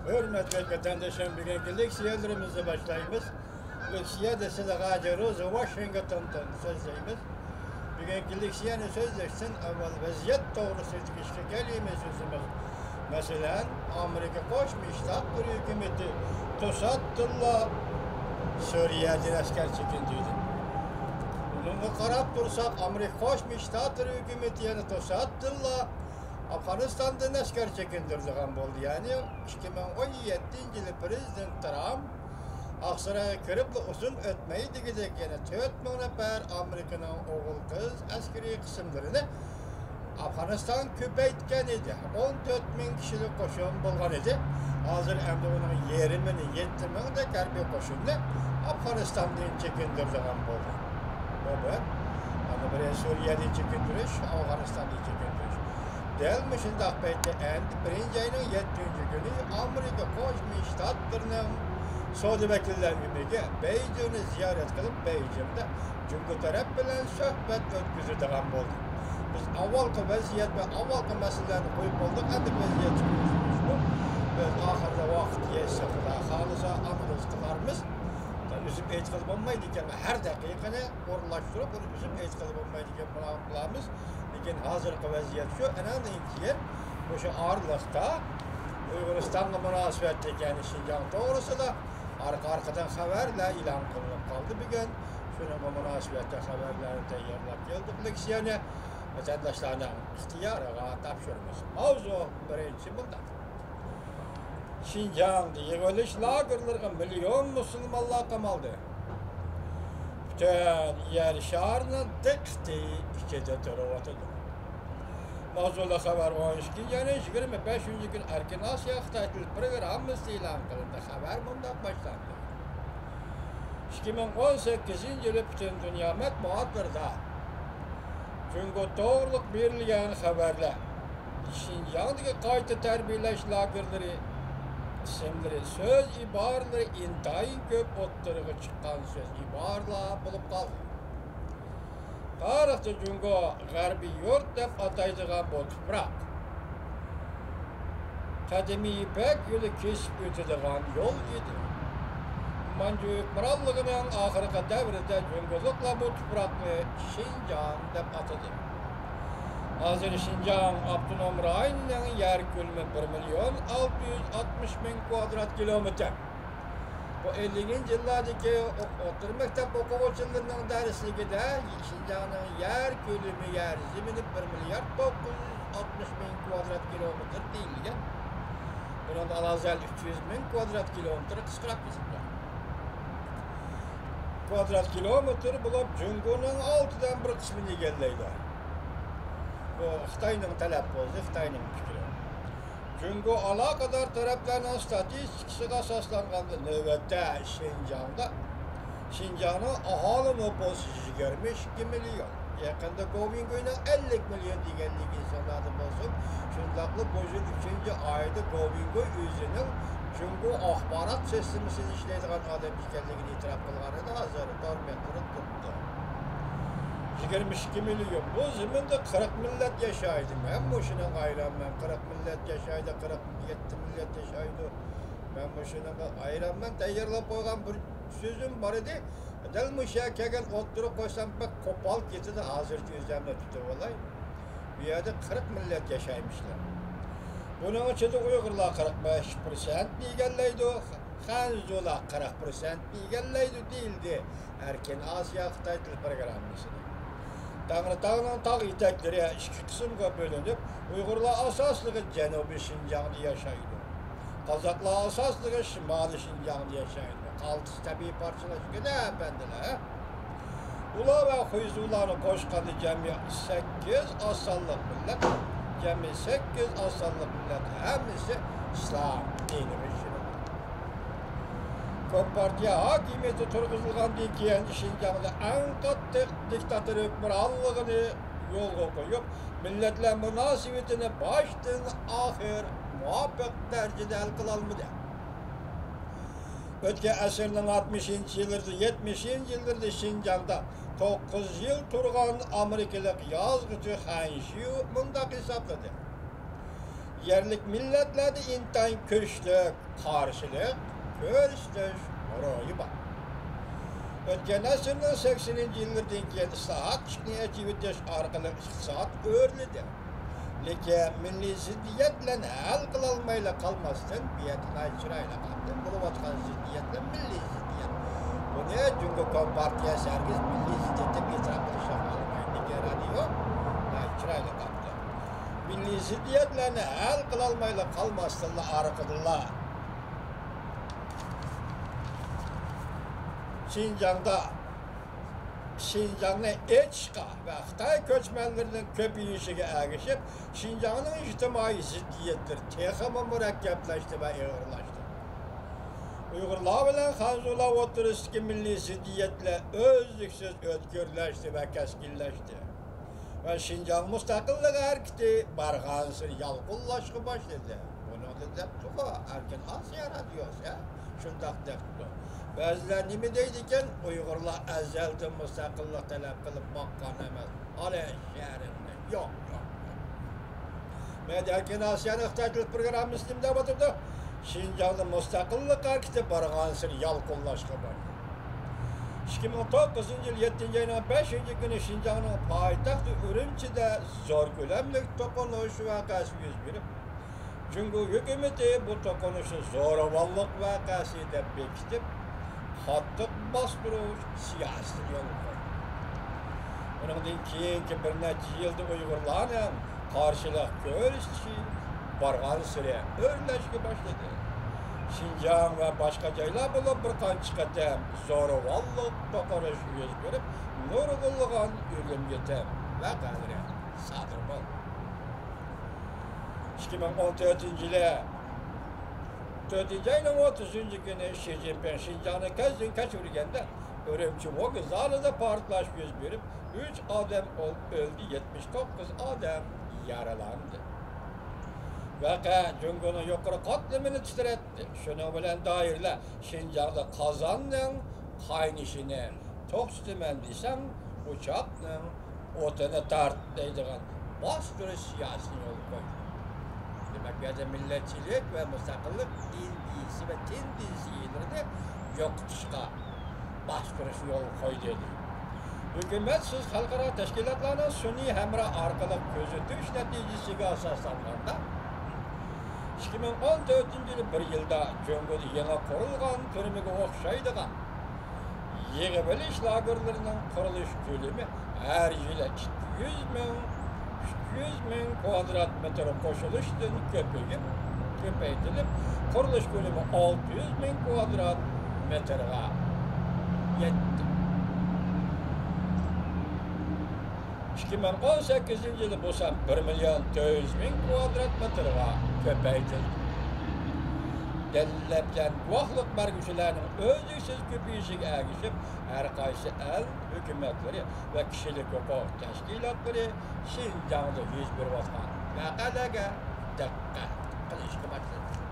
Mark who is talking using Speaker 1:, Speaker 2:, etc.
Speaker 1: Hürmetli vatandaşım, bugünkü leksiyalarımızı başlayımız. Leksiyada size gacırız, Washington'dan sözleyimiz. Bugünkü leksiyanı sözleşsin, evvel vaziyet doğrusu ilişki kelime sözümüz. Mesela Amerika Koşmuş Ştatlar hükümeti Tosat'la Suriye'den asker çekindiydi. Bunu karab dursak Amerika Koşmuş Ştatlar hükümeti yani Tosat'la Afganistan'dan asker çekindirdi oldu. Yani 2017 yılı Prezident Trump Aksaray'a kirip uzun ötmeydi gidecek yani 4 nefer Amerika'nın oğul kız askeri kısımlarını Afganistan köpeytken idi. 14.000 kişilik koşun bulgan idi. Hazır hem de onun 20.000 de kerbi koşunla Afganistan'dan çekindirdi oldu. Baba, hani buraya Suriye'den çekindiriş, Afganistan'dan çekindiriş. Delmişin dağbeyte endi birinci ayının 7. günü Amerika Koşmuş Ştatlarının Saudi vekiller günüge Beijing'i ziyaret kılıp Beijing'de Cumhur taraf bilen söhbet ötküzüdüğün oldu. Biz avvalki vaziyet ve avvalki meselelerini koyup olduk, endi vaziyet çıkıyoruz bu. Biz ahırda vakit yesakıda, halısa anırız kılarımız. Üzüm etkili olmaydı ki her dakikane orlaştırıp onu üzüm etkili olmaydı ki bulağımız. Lakin hazırki vaziyet şu, enandayım ki bu şu ağırlıkta Uyguristan'la münasebetlik yani Şincan doğrusu da arkadan haberle ilan kılınıp kaldı bir gün. Şunun bu münasebette haberleri teyyarlap geldik. Leksiyonu vatandaşlarına ihtiyara tapşırmış. Mavzu birinci bundan. Şincan'da yığılış lagırlarına milyon Müslümanlar kamaldı. Bütün yer şarının tıktı içede tarafatıdır. Mavzula haber 12 yani 25. gün Erkin Asya Xitaylı programımız ilan kılındı. Haber bundan başlandı. 2018 yılı bütün dünya matbuatlarda çünkü doğruluk birliğin haberler Şincan'daki kayıtı terbiyeleş lagırları isimleri, söz ibarları intayın köp otlarına çıkan söz ibarla bulup kaldı. Tarihte çünkü Garbi yurt dep ataydığın bu toprak. Kademi pek yolu kesip ötediğin yol idi. Mancı hükmranlığının ahırka devrede cüngülükle bu topraklı Şincan dep atadı. Hazır Şincan Abdünom Rayı'nın yer külmü 1.660.000 kvadrat kilometre. Bu 50. yıllardaki otur mektep okuvacılarının dersliğinde Şincan'ın yer külümü yer zemini 1.960.000 kvadrat kilometre değil. Bunun alazel 300.000 kvadrat kilometre kıskırak bizimler. Kvadrat kilometre bulup Cungu'nun 6'dan bir kısmını gelleydi. Bu Xitay'nın talep oldu, Xitay'nın fikri. Çünkü alakadar taraflarının statistikisi asaslanğanda növbette Şincan'ın ahali nüfusu görmüş 2 milyon. Yakında Govingo'yla 50 milyon digenlik insanlardı olsun. Şundaklı bu yıl 3. ayda Govingo özünün çünkü ahbarat sistemini işleydiğin adam işgalliğini itiraf kılğanı da hazır. Dormetleri tuttu. 22 milyon. Bu zeminde 40 millet yaşaydı. Ben bu şunun ayranmen 40 millet yaşaydı, 47 millet yaşaydı. Ben bu şunun ayranmen teyyarlap koygan bir sözüm var idi. Delmişe kegen oturup koysam pek kopal getidi hazırki özlemle tutup olay. Bir yerde 40 millet yaşaymışlar. Bunun içinde Uygurlar 45% digelleydi. Hanzula 40% digelleydi değildi. Erken Asya Xitay Dil Programması'nı. Dağın tağ itekleri iki kısımga bölünüp Uygurlar asaslığı Cenubi Şincan'da yaşaydı. Kazaklar asaslığı Şimali Şincan'da yaşaydı. Altısı tabii parçalaşık ne efendiler? Ula ve Huyzular'ı koşkanı cemi 8 asallık millet. Cemi 8 asallık millet. Hemisi İslam dini Kompartiya hakimiyeti turguzulgan dikiyen Şincan'da en katı diktatör hükmranlığını yolga koyup milletler münasibetini baştan ahir muhabbet derecede el kılalmıdı. Ötke əsrinin 60. yıllarda, 70. yıllarda Şincan'da 9 yıl turgan Amerikalık yazgıcı Hanşiu mındak hesapladı. yerlik milletlerdi intan köşlük, karşılık, görüştüş, orayı bak. Ötken asırın 80. yıllardan keyin islahat çıkniyeci viteš arkalı iqtisat örledi. Lekin milli ziddiyetle hal kılalmayla kalmasın, biyetine çırayla kaldı. Buluvatkan ziddiyetle milli ziddiyet. Bu ne? Çünkü Kompartiya sergiz milli ziddiyette bir taraf kılışa kalmayın. Gerani yok, çırayla kaldı. Milli ziddiyetle hal kılalmayla kalmasınla arkadılar. Şinjan'ın Eçka ve Xitay köçmenlerinin köpeyişine erişip Şinjan'ın ictimai ziddiyetleri texama mürekkepleşti ve ağırlaştı. Uygurlar bilen Hanzular oturuştaki milli ziddiyetle özlüksüz özgürleşti ve keskinleşti. Ve Şinjan müstakillik hareketi barğansır yalgınlaşkı başladı. Bunu da tuğa erken Asya radyosu ya. Şundak dektu. Bazılar nime deydiken Uygurlar ezelden müstakillik talep kılıp bakkan emez. Ale şehrinde yok. Ben erken Asya'nın ihtiyaçlık programı İslim'de batırdı. Şinjan'da müstakillik hareketi barğansır yalgınlaşkı başladı. 2009 yıl 7. ayının 5. günü Şinjan'ın payitahtı Ürümçi'de zor gölemlik dokunuş vakası yüz verip çünkü hükümeti bu dokunuşu zoravallık vakası da bekitip hattık bastırış siyasi yolu koydu. Ondan keyinki bir neçe yılda Uygurlarla karşılık görüşçü barğan süre örleşki başladı. Şinjan ve başka caylar bulup bir kançı kadem zoravallık dokunuş yüz verip nurgulluğun ürgüm yetem ve kadre sadır bol. 2014 yılı 4. ayının 30. günü Xi Jinping Şinjan'ı kezdin kaçırganda Ürümçi Vokuzları'da partlaş yüz verip 3 adam öldü, 79 adam yaralandı. Vaka Cungun'un yukarı katlimini titretti. Şunu bilen dairle Şinjan'da kazanın kaynışını toksitimen desem uçakla otunu tart deydiğin bastırı siyasi yolu koydu. Demek ki milletçilik ve müstakillik ilgisi ve tendensiyelerini yok tutuşka bastırış yol koydu. Hükümetsiz halkara teşkilatlarının suni hemra arkalık gözetiş neticesiyle asaslanganda 2014 yılı bir yılda Cumhuriyet yeni kurulgan türmüge okşaydıgan yığıbeliş lagerlerinin kuruluş bölümü her yıla 200 bin kvadrat metre koşuluştan köpeytilip kuruluş bölümü 600 bin kvadrat metreye yetti. 2018 yılı bu sen 1 milyon 400 bin kvadrat metreye köpeytildi. Delillerden guahlık vergüçülerinin özlüksüz köpeyişine erişip her kaysi el hükümetleri ve kişilik hukuk teşkilatları Şinjan'da 101 vatkan ve kadege dikkat kılışkı başladı.